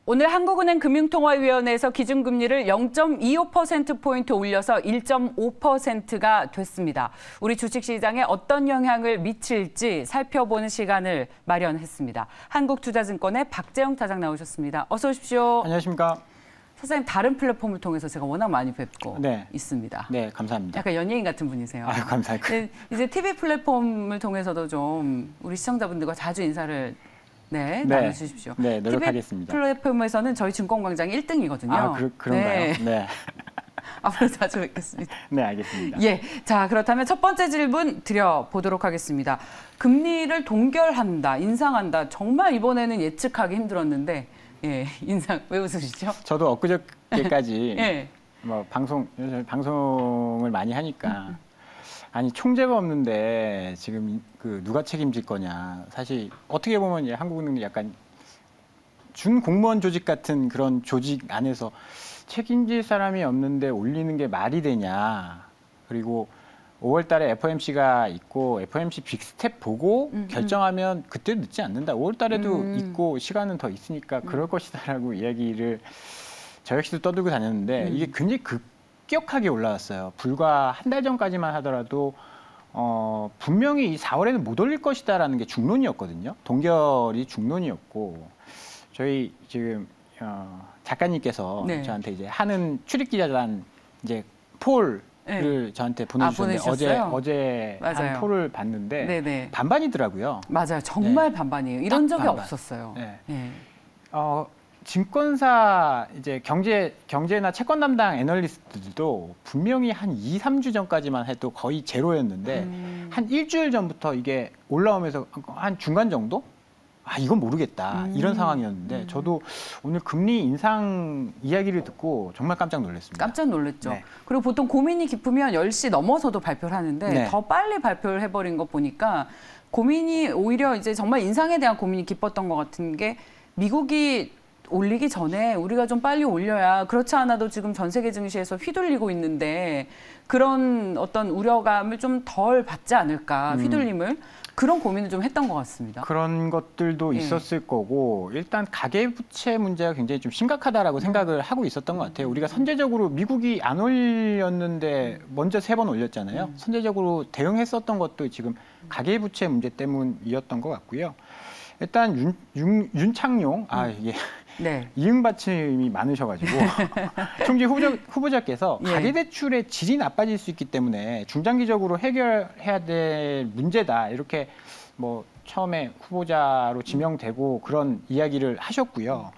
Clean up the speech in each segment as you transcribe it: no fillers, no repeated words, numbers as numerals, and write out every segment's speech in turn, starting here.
오늘 한국은행 금융통화위원회에서 기준금리를 0.25%포인트 올려서 1.5%가 됐습니다. 우리 주식시장에 어떤 영향을 미칠지 살펴보는 시간을 마련했습니다. 한국투자증권의 박재영 타장 나오셨습니다. 어서 오십시오. 안녕하십니까. 사장님, 다른 플랫폼을 통해서 제가 워낙 많이 뵙고 있습니다. 네, 감사합니다. 약간 연예인 같은 분이세요. 아유, 감사합니다. 이제 TV 플랫폼을 통해서도 좀 우리 시청자분들과 자주 인사를 나눠주십시오. 네, 노력하겠습니다. TV 플랫폼에서는 저희 증권광장이 1등이거든요. 아, 그런가요? 네. 앞으로 자주 뵙겠습니다. 네, 알겠습니다. 예, 자 그렇다면 첫 번째 질문 드려보도록 하겠습니다. 금리를 동결한다, 인상한다. 정말 이번에는 예측하기 힘들었는데 인상 왜 웃으시죠? 저도 엊그저께까지 예. 방송을 많이 하니까 아니 총재가 없는데 지금 누가 책임질 거냐. 사실 어떻게 보면 한국은행이 약간 준 공무원 조직 같은 그런 조직 안에서 책임질 사람이 없는데 올리는 게 말이 되냐. 그리고 5월 달에 FOMC가 있고 FOMC 빅스텝 보고 결정하면 그때도 늦지 않는다. 5월 달에도 있고 시간은 더 있으니까 그럴 것이다라고 이야기를 저 역시도 떠들고 다녔는데 이게 굉장히 급격하게 올라왔어요. 불과 한 달 전까지만 하더라도 분명히 이 4월에는 못 올릴 것이다라는 게 중론이었거든요. 동결이 중론이었고 저희 지금 작가님께서 저한테 이제 하는 출입기자단 이제 폴을 저한테 보내주셨는데 어제 한 폴을 봤는데 반반이더라고요. 맞아요. 정말 반반이에요. 이런 적이 반반. 없었어요. 증권사 이제 경제나 채권 담당 애널리스트들도 분명히 한 2, 3주 전까지만 해도 거의 제로였는데 한 일주일 전부터 이게 올라오면서 한 중간 정도? 아, 이건 모르겠다. 이런 상황이었는데 저도 오늘 금리 인상 이야기를 듣고 정말 깜짝 놀랐습니다. 깜짝 놀랐죠. 그리고 보통 고민이 깊으면 10시 넘어서도 발표를 하는데 더 빨리 발표를 해버린 거 보니까 고민이 오히려 이제 정말 인상에 대한 고민이 깊었던 것 같은 게 미국이 올리기 전에 우리가 좀 빨리 올려야 그렇지 않아도 지금 전 세계 증시에서 휘둘리고 있는데 그런 어떤 우려감을 좀 덜 받지 않을까, 휘둘림을. 그런 고민을 좀 했던 것 같습니다. 그런 것들도 있었을 거고 일단 가계부채 문제가 굉장히 좀 심각하다라고 생각을 하고 있었던 것 같아요. 우리가 선제적으로 미국이 안 올렸는데 먼저 3번 올렸잖아요. 선제적으로 대응했었던 것도 지금 가계부채 문제 때문이었던 것 같고요. 일단 윤창용 이게 이응 받침이 많으셔가지고 총재 후보자께서 가계대출의 질이 나빠질 수 있기 때문에 중장기적으로 해결해야 될 문제다 이렇게 뭐 처음에 후보자로 지명되고 그런 이야기를 하셨고요.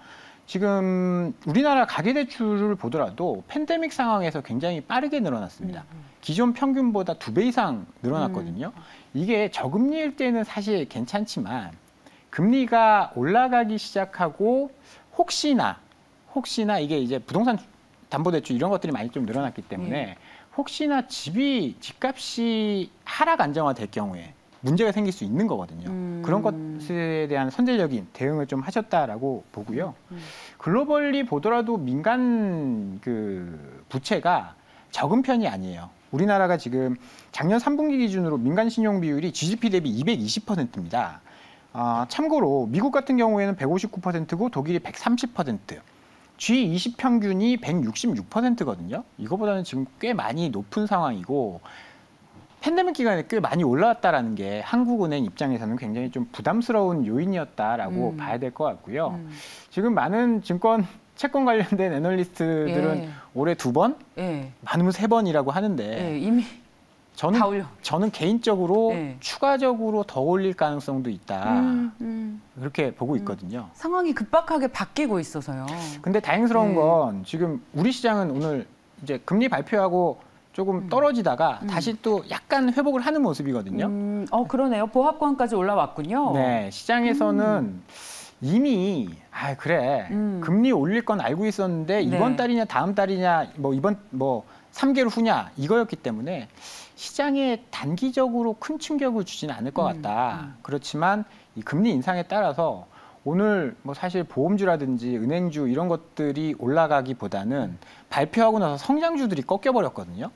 지금 우리나라 가계대출을 보더라도 팬데믹 상황에서 굉장히 빠르게 늘어났습니다. 기존 평균보다 2배 이상 늘어났거든요. 이게 저금리일 때는 사실 괜찮지만 금리가 올라가기 시작하고 혹시나 이게 이제 부동산 담보대출 이런 것들이 많이 좀 늘어났기 때문에 혹시나 집값이 하락 안정화될 경우에 문제가 생길 수 있는 거거든요. 그런 것에 대한 선제적인 대응을 좀 하셨다라고 보고요. 글로벌리 보더라도 민간 부채가 적은 편이 아니에요. 우리나라가 지금 작년 3분기 기준으로 민간 신용 비율이 GDP 대비 220%입니다. 참고로 미국 같은 경우에는 159%고 독일이 130%, G20 평균이 166%거든요. 이거보다는 지금 꽤 많이 높은 상황이고 팬데믹 기간에 꽤 많이 올라왔다라는 게 한국은행 입장에서는 굉장히 좀 부담스러운 요인이었다라고 봐야 될 것 같고요. 지금 많은 채권 관련된 애널리스트들은 올해 2번, 많으면 3번이라고 하는데 이미 저는 개인적으로 추가적으로 더 올릴 가능성도 있다. 그렇게 보고 있거든요. 상황이 급박하게 바뀌고 있어서요. 근데 다행스러운 건 지금 우리 시장은 오늘 이제 금리 발표하고 조금 떨어지다가 다시 또 약간 회복을 하는 모습이거든요. 그러네요. 보합권까지 올라왔군요. 네, 시장에서는 이미 금리 올릴 건 알고 있었는데 이번 달이냐 다음 달이냐 이번 3개월 후냐 이거였기 때문에 시장에 단기적으로 큰 충격을 주지는 않을 것 같다. 그렇지만 이 금리 인상에 따라서 오늘 사실 보험주라든지 은행주 이런 것들이 올라가기보다는 발표하고 나서 성장주들이 꺾여버렸거든요.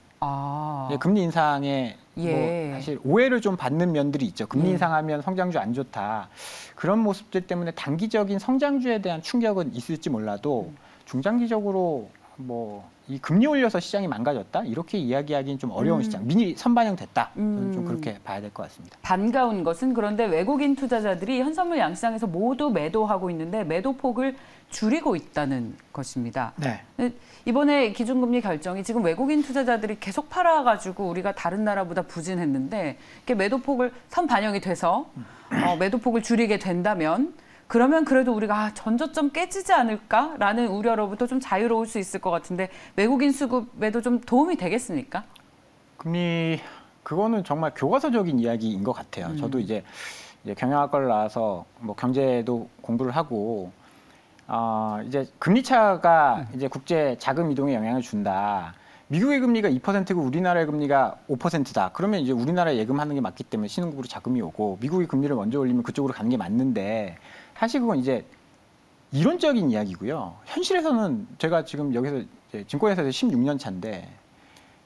금리 인상에 예. 뭐 사실 오해를 좀 받는 면들이 있죠. 금리 인상하면 성장주 안 좋다. 그런 모습들 때문에 단기적인 성장주에 대한 충격은 있을지 몰라도 중장기적으로 뭐 이 금리 올려서 시장이 망가졌다 이렇게 이야기하기는 좀 어려운 시장. 미리 선반영됐다. 저는 좀 그렇게 봐야 될 것 같습니다. 반가운 것은 그런데 외국인 투자자들이 현선물 양시장에서 모두 매도하고 있는데 매도 폭을 줄이고 있다는 것입니다. 네. 이번에 기준금리 결정이 지금 외국인 투자자들이 계속 팔아가지고 우리가 다른 나라보다 부진했는데 이렇게 매도폭을 선반영이 돼서 매도폭을 줄이게 된다면 그러면 그래도 우리가 전저점 깨지지 않을까라는 우려로부터 좀 자유로울 수 있을 것 같은데 외국인 수급에도 좀 도움이 되겠습니까? 금리 그거는 정말 교과서적인 이야기인 것 같아요. 저도 이제 경영학과를 나와서 뭐 경제도 공부를 하고 이제 금리 차가 이제 국제 자금 이동에 영향을 준다. 미국의 금리가 2%고 우리나라의 금리가 5%다. 그러면 이제 우리나라에 예금하는 게 맞기 때문에 신흥국으로 자금이 오고 미국이 금리를 먼저 올리면 그쪽으로 가는 게 맞는데 사실 그건 이제 이론적인 이야기고요. 현실에서는 제가 지금 여기서 이제 증권회사에서 16년 차인데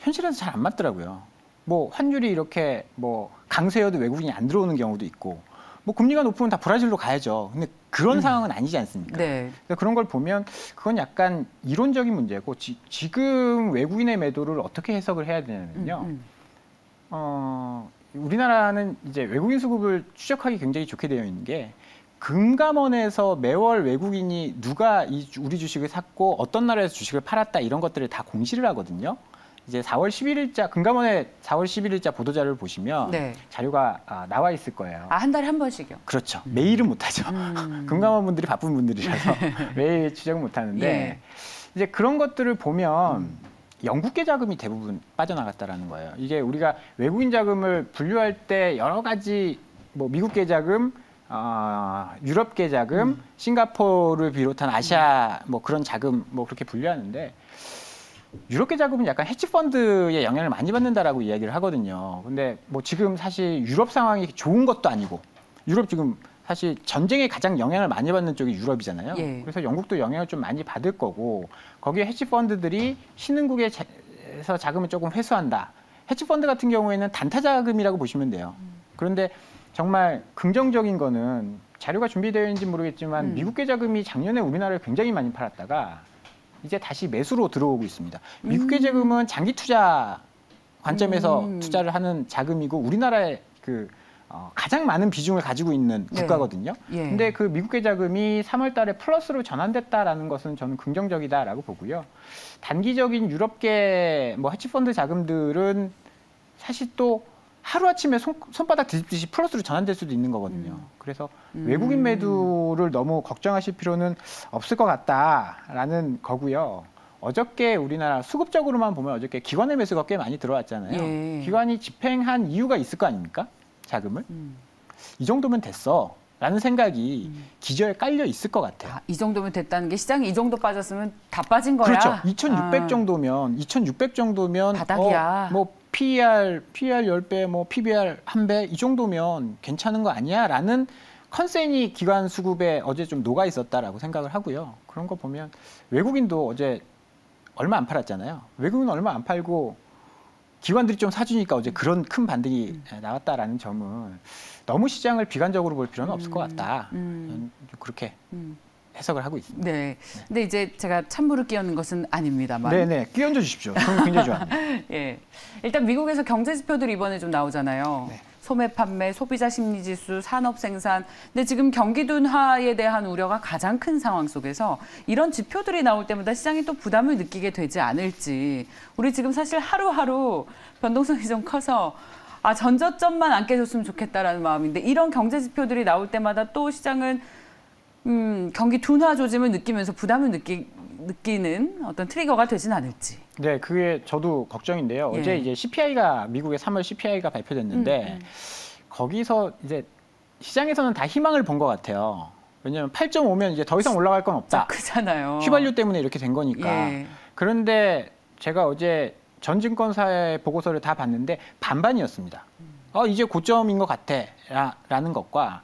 현실에서 잘 안 맞더라고요. 뭐 환율이 이렇게 뭐 강세여도 외국인이 안 들어오는 경우도 있고 뭐 금리가 높으면 다 브라질로 가야죠. 근데 그런 상황은 아니지 않습니까? 네. 그런 걸 보면 그건 약간 이론적인 문제고 지금 외국인의 매도를 어떻게 해석을 해야 되냐면요. 우리나라는 이제 외국인 수급을 추적하기 굉장히 좋게 되어 있는 게 금감원에서 매월 외국인이 누가 우리 주식을 샀고 어떤 나라에서 주식을 팔았다 이런 것들을 다 공시를 하거든요. 이제 4월 11일자 금감원의 4월 11일자 보도자료를 보시면 네. 자료가 나와 있을 거예요. 한 달에 한 번씩요? 그렇죠. 매일은 못하죠. 금감원 분들이 바쁜 분들이라서 매일 추적은 못하는데 예. 이제 그런 것들을 보면 영국계 자금이 대부분 빠져나갔다라는 거예요. 이게 우리가 외국인 자금을 분류할 때 여러 가지 뭐 미국계 자금, 유럽계 자금, 싱가포르를 비롯한 아시아 뭐 그런 자금 뭐 그렇게 분류하는데 유럽계 자금은 약간 헤지펀드의 영향을 많이 받는다라고 이야기를 하거든요. 근데 뭐 지금 사실 유럽 상황이 좋은 것도 아니고 유럽 지금 사실 전쟁에 가장 영향을 많이 받는 쪽이 유럽이잖아요. 예. 그래서 영국도 영향을 좀 많이 받을 거고 거기에 헤지펀드들이 신흥국에서 자금을 조금 회수한다. 헤지펀드 같은 경우에는 단타 자금이라고 보시면 돼요. 그런데 정말 긍정적인 거는 자료가 준비되어 있는지 모르겠지만 미국계 자금이 작년에 우리나라를 굉장히 많이 팔았다가 이제 다시 매수로 들어오고 있습니다. 미국계 자금은 장기 투자 관점에서 투자를 하는 자금이고 우리나라의 가장 많은 비중을 가지고 있는 국가거든요. 예. 근데 그 미국계 자금이 3월 달에 플러스로 전환됐다라는 것은 저는 긍정적이다라고 보고요. 단기적인 유럽계 뭐 헤지펀드 자금들은 사실 또 하루아침에 손바닥 뒤집듯이 플러스로 전환될 수도 있는 거거든요. 그래서 외국인 매도를 너무 걱정하실 필요는 없을 것 같다라는 거고요. 어저께 우리나라 수급적으로만 보면 어저께 기관의 매수가 꽤 많이 들어왔잖아요. 예. 기관이 집행한 이유가 있을 거 아닙니까? 자금을. 이 정도면 됐어. 라는 생각이 기저에 깔려 있을 것 같아요. 이 정도면 됐다는 게 시장이 이 정도 빠졌으면 다 빠진 거야? 그렇죠. 2,600 정도면 바닥이야. 뭐 PER 10배, 뭐 PBR 1배 이 정도면 괜찮은 거 아니야? 라는 컨센이 기관 수급에 어제 좀 녹아 있었다라고 생각을 하고요. 그런 거 보면 외국인도 어제 얼마 안 팔았잖아요. 외국인은 얼마 안 팔고 기관들이 좀 사주니까 어제 그런 큰 반등이 나왔다라는 점은 너무 시장을 비관적으로 볼 필요는 없을 것 같다. 저는 그렇게 해석을 하고 있습니다. 네. 근데 이제 제가 찬물을 끼얹는 것은 아닙니다만. 네네. 끼얹어 주십시오. 저는 굉장히 좋아합니다. 예. 일단 미국에서 경제 지표들이 이번에 좀 나오잖아요. 네. 소매 판매, 소비자 심리 지수, 산업 생산. 근데 지금 경기 둔화에 대한 우려가 가장 큰 상황 속에서 이런 지표들이 나올 때마다 시장이 또 부담을 느끼게 되지 않을지. 우리 지금 사실 하루하루 변동성이 좀 커서 전저점만 안 깨졌으면 좋겠다라는 마음인데 이런 경제 지표들이 나올 때마다 또 시장은 경기 둔화 조짐을 느끼면서 부담을 느끼는 어떤 트리거가 되진 않을지. 네, 그게 저도 걱정인데요. 예. 어제 이제 CPI가 미국의 3월 CPI가 발표됐는데 거기서 이제 시장에서는 다 희망을 본 것 같아요. 왜냐하면 8.5면 이제 더 이상 올라갈 건 없다. 크잖아요. 휘발유 때문에 이렇게 된 거니까. 예. 그런데 제가 어제 전 증권사의 보고서를 다 봤는데 반반이었습니다. 이제 고점인 것 같아라는 것과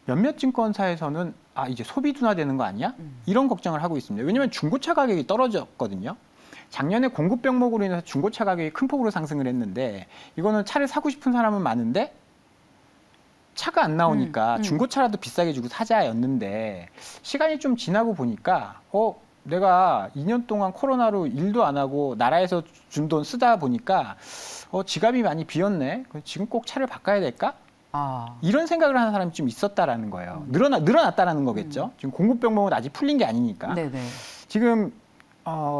몇몇 증권사에서는 이제 소비 둔화되는 거 아니야? 이런 걱정을 하고 있습니다. 왜냐하면 중고차 가격이 떨어졌거든요. 작년에 공급 병목으로 인해서 중고차 가격이 큰 폭으로 상승을 했는데 이거는 차를 사고 싶은 사람은 많은데 차가 안 나오니까 중고차라도 비싸게 주고 사자였는데 시간이 좀 지나고 보니까 내가 2년 동안 코로나로 일도 안 하고 나라에서 준 돈 쓰다 보니까 지갑이 많이 비었네. 지금 꼭 차를 바꿔야 될까? 이런 생각을 하는 사람이 좀 있었다라는 거예요. 늘어났다라는 거겠죠. 지금 공급 병목은 아직 풀린 게 아니니까. 네네. 지금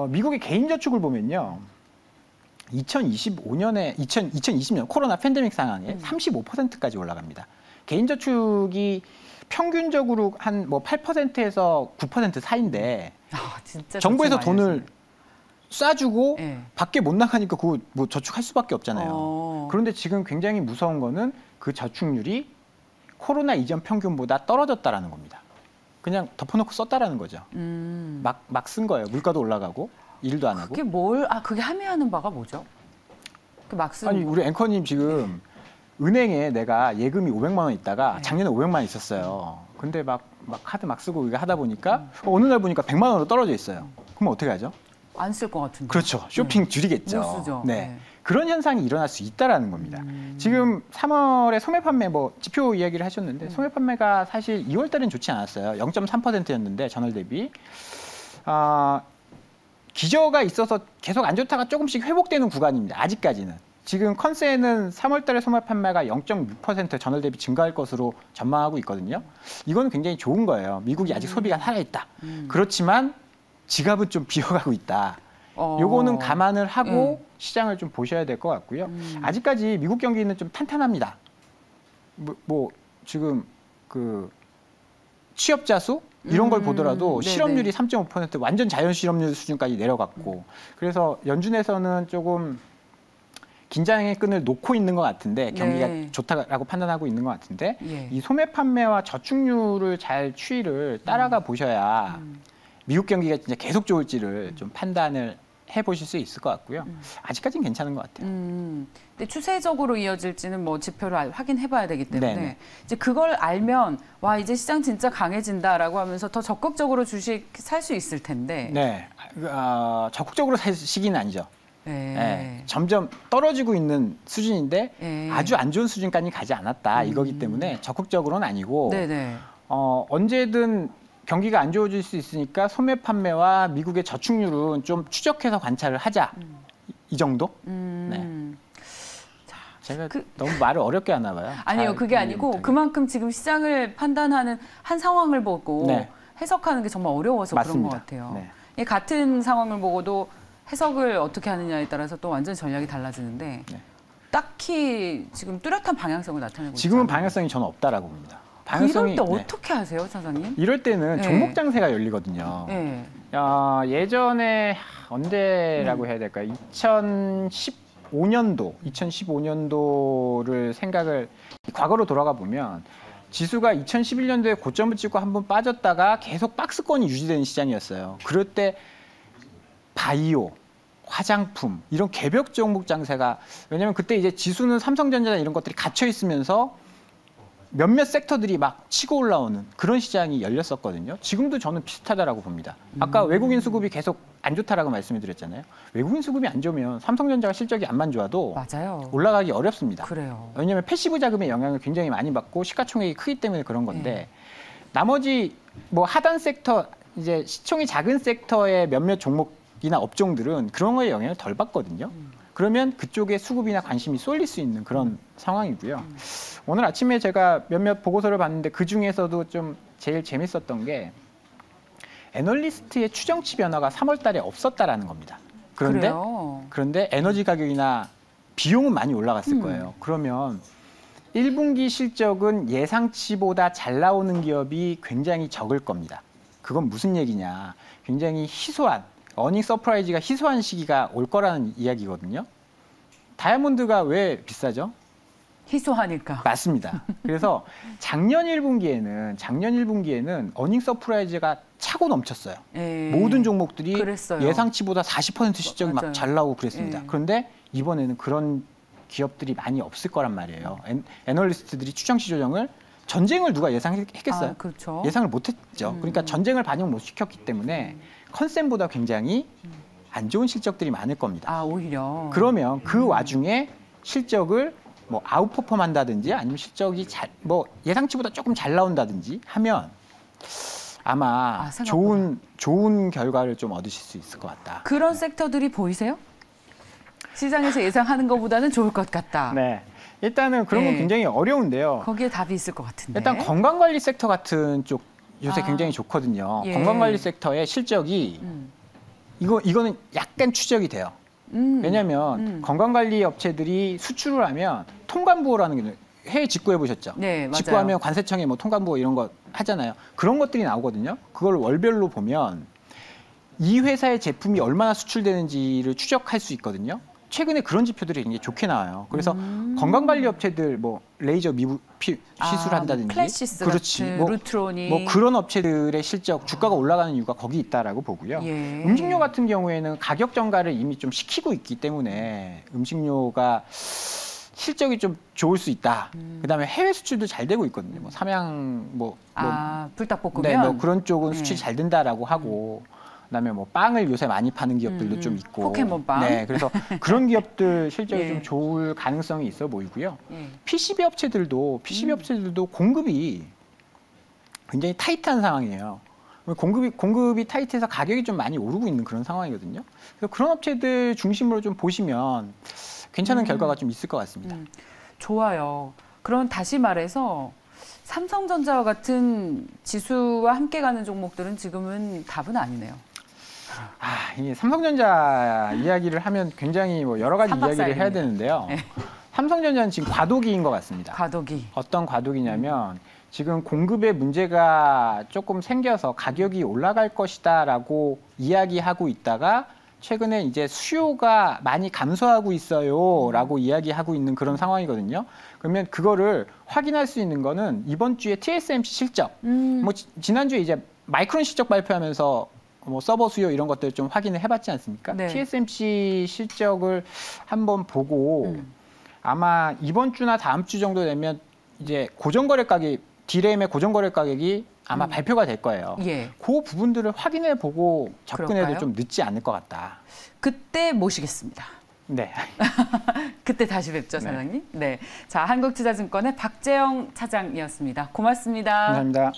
미국의 개인 저축을 보면요. 2020년 코로나 팬데믹 상황에 35%까지 올라갑니다. 개인 저축이 평균적으로 한 뭐 8%에서 9% 사이인데 진짜 정부에서 돈을 쏴주고 밖에 못 나가니까 그거 뭐 저축할 수밖에 없잖아요. 그런데 지금 굉장히 무서운 거는 그 저축률이 코로나 이전 평균보다 떨어졌다라는 겁니다. 그냥 덮어놓고 썼다라는 거죠. 막 쓴 거예요. 물가도 올라가고 일도 안 하고. 그게 함의하는 바가 뭐죠? 막 쓰는 아니 우리 앵커님 지금 은행에 내가 예금이 500만 원 있다가 작년에 500만 원 있었어요. 근데 막 카드 막 쓰고 이거 하다 보니까 어느 날 보니까 100만 원으로 떨어져 있어요. 그럼 어떻게 하죠? 안 쓸 것 같은데. 그렇죠. 쇼핑 줄이겠죠. 못 쓰죠. 네. 그런 현상이 일어날 수 있다라는 겁니다. 지금 3월에 소매 판매 지표 이야기를 하셨는데 소매 판매가 사실 2월 달엔 좋지 않았어요. 0.3%였는데 전월 대비. 기저가 있어서 계속 안 좋다가 조금씩 회복되는 구간입니다. 아직까지는. 지금 컨센은 3월 달에 소매 판매가 0.6% 전월 대비 증가할 것으로 전망하고 있거든요. 이건 굉장히 좋은 거예요. 미국이 아직 소비가 살아있다. 그렇지만 지갑은 좀 비어가고 있다. 요거는 감안을 하고 시장을 좀 보셔야 될 것 같고요. 아직까지 미국 경기는 좀 탄탄합니다. 지금 그 취업자 수 이런 걸 보더라도 실업률이 3.5% 완전 자연 실업률 수준까지 내려갔고 그래서 연준에서는 조금 긴장의 끈을 놓고 있는 것 같은데 경기가 좋다라고 판단하고 있는 것 같은데 이 소매 판매와 저축률을 잘 추이를 따라가 보셔야 미국 경기가 진짜 계속 좋을지를 좀 판단을 해보실 수 있을 것 같고요. 아직까지는 괜찮은 것 같아요. 근데 추세적으로 이어질지는 뭐 지표를 확인해봐야 되기 때문에 이제 그걸 알면 와 이제 시장 진짜 강해진다라고 하면서 더 적극적으로 주식 살 수 있을 텐데. 네, 적극적으로 살 시기는 아니죠. 점점 떨어지고 있는 수준인데 아주 안 좋은 수준까지 가지 않았다 이거기 때문에 적극적으로는 아니고 언제든 경기가 안 좋아질 수 있으니까 소매 판매와 미국의 저축률은 좀 추적해서 관찰을 하자 이 정도? 제가 너무 말을 어렵게 하나 봐요. 아니요, 그게 아니고 그만큼 지금 시장을 판단하는 한 상황을 보고 해석하는 게 정말 어려워서 맞습니다. 그런 것 같아요. 같은 상황을 보고도 해석을 어떻게 하느냐에 따라서 또 완전 전략이 달라지는데 딱히 지금 뚜렷한 방향성을 나타내고 지금은 방향성이 저는 없다라고 봅니다. 이럴 때 어떻게 하세요, 차장님? 이럴 때는 종목 장세가 열리거든요. 예전에 언제라고 해야 될까요? 2015년도를 생각을 과거로 돌아가 보면 지수가 2011년도에 고점을 찍고 한번 빠졌다가 계속 박스권이 유지되는 시장이었어요. 그럴 때 바이오, 화장품 이런 개벽 종목 장세가 왜냐하면 그때 이제 지수는 삼성전자나 이런 것들이 갇혀 있으면서 몇몇 섹터들이 막 치고 올라오는 그런 시장이 열렸었거든요. 지금도 저는 비슷하다라고 봅니다. 아까 외국인 수급이 계속 안 좋다라고 말씀을 드렸잖아요. 외국인 수급이 안 좋으면 삼성전자가 실적이 안만 좋아도 올라가기 어렵습니다. 왜냐하면 패시브 자금의 영향을 굉장히 많이 받고 시가총액이 크기 때문에 그런 건데 나머지 뭐 하단 섹터 이제 시총이 작은 섹터의 몇몇 종목이나 업종들은 그런 거에 영향을 덜 받거든요. 그러면 그쪽에 수급이나 관심이 쏠릴 수 있는 그런 상황이고요. 오늘 아침에 제가 몇몇 보고서를 봤는데 그중에서도 좀 제일 재밌었던 게 애널리스트의 추정치 변화가 3월 달에 없었다라는 겁니다. 그런데 에너지 가격이나 비용은 많이 올라갔을 거예요. 그러면 1분기 실적은 예상치보다 잘 나오는 기업이 굉장히 적을 겁니다. 그건 무슨 얘기냐. 굉장히 희소한 어닝 서프라이즈가 희소한 시기가 올 거라는 이야기거든요. 다이아몬드가 왜 비싸죠? 희소하니까. 맞습니다. 그래서 작년 1분기에는 어닝 서프라이즈가 차고 넘쳤어요. 모든 종목들이 예상치보다 40% 실적이 막 잘 나오고 그랬습니다. 그런데 이번에는 그런 기업들이 많이 없을 거란 말이에요. 애널리스트들이 추정치 조정을 전쟁을 누가 예상했겠어요? 예상을 못했죠. 그러니까 전쟁을 반영 못 시켰기 때문에 컨센보다 굉장히 안 좋은 실적들이 많을 겁니다. 아, 오히려. 그러면 그 와중에 실적을 뭐 아웃퍼폼 한다든지 아니면 실적이 뭐 예상치보다 조금 잘 나온다든지 하면 아마 좋은 결과를 좀 얻으실 수 있을 것 같다. 그런 섹터들이 보이세요? 시장에서 예상하는 것보다는 좋을 것 같다. 네. 일단은 그런 건 굉장히 어려운데요. 거기에 답이 있을 것 같은데. 일단 건강관리 섹터 같은 쪽 요새 굉장히 좋거든요. 건강관리 섹터의 실적이 이거는 약간 추적이 돼요. 왜냐하면 건강관리 업체들이 수출을 하면 통관부호라는 게 해외 직구해 보셨죠? 네, 맞아요. 직구하면 관세청에 뭐 통관부호 이런 거 하잖아요. 그런 것들이 나오거든요. 그걸 월별로 보면 이 회사의 제품이 얼마나 수출되는지를 추적할 수 있거든요. 최근에 그런 지표들이 굉장히 좋게 나와요. 그래서 건강관리 업체들 뭐 레이저 미부 시술한다든지, 클래시스 그렇지, 같은, 뭐, 루트로닉, 뭐 그런 업체들의 실적 주가가 올라가는 이유가 거기 있다라고 보고요. 음식료 같은 경우에는 가격 정가를 이미 좀 시키고 있기 때문에 음식료가 실적이 좀 좋을 수 있다. 그다음에 해외 수출도 잘 되고 있거든요. 뭐 삼양 불닭볶음면, 네, 뭐 그런 쪽은 수출이 잘 된다라고 하고. 그다음에 뭐 빵을 요새 많이 파는 기업들도 좀 있고, 포켓몬빵. 네, 그래서 그런 기업들 실적이 좀 좋을 가능성이 있어 보이고요. PCB 업체들도 공급이 굉장히 타이트한 상황이에요. 공급이 타이트해서 가격이 좀 많이 오르고 있는 그런 상황이거든요. 그래서 그런 업체들 중심으로 좀 보시면 괜찮은 결과가 좀 있을 것 같습니다. 좋아요. 그럼 다시 말해서 삼성전자와 같은 지수와 함께 가는 종목들은 지금은 답은 아니네요. 이게 삼성전자 이야기를 하면 굉장히 뭐 여러 가지 이야기를 해야 되는데요. 네. 삼성전자는 지금 과도기인 것 같습니다. 과도기. 어떤 과도기냐면 지금 공급에 문제가 조금 생겨서 가격이 올라갈 것이다라고 이야기하고 있다가 최근에 이제 수요가 많이 감소하고 있어요라고 이야기하고 있는 그런 상황이거든요. 그러면 그거를 확인할 수 있는 거는 이번 주에 TSMC 실적, 뭐 지난주에 이제 마이크론 실적 발표하면서 뭐 서버 수요 이런 것들 좀 확인을 해봤지 않습니까? 네. TSMC 실적을 한번 보고 아마 이번 주나 다음 주 정도 되면 이제 고정거래 가격, D램의 고정거래 가격이 아마 발표가 될 거예요. 그 부분들을 확인해 보고 접근해도 좀 늦지 않을 것 같다. 그때 모시겠습니다. 네. 그때 다시 뵙죠, 사장님. 네. 자, 한국투자증권의 박재영 차장이었습니다. 고맙습니다. 감사합니다.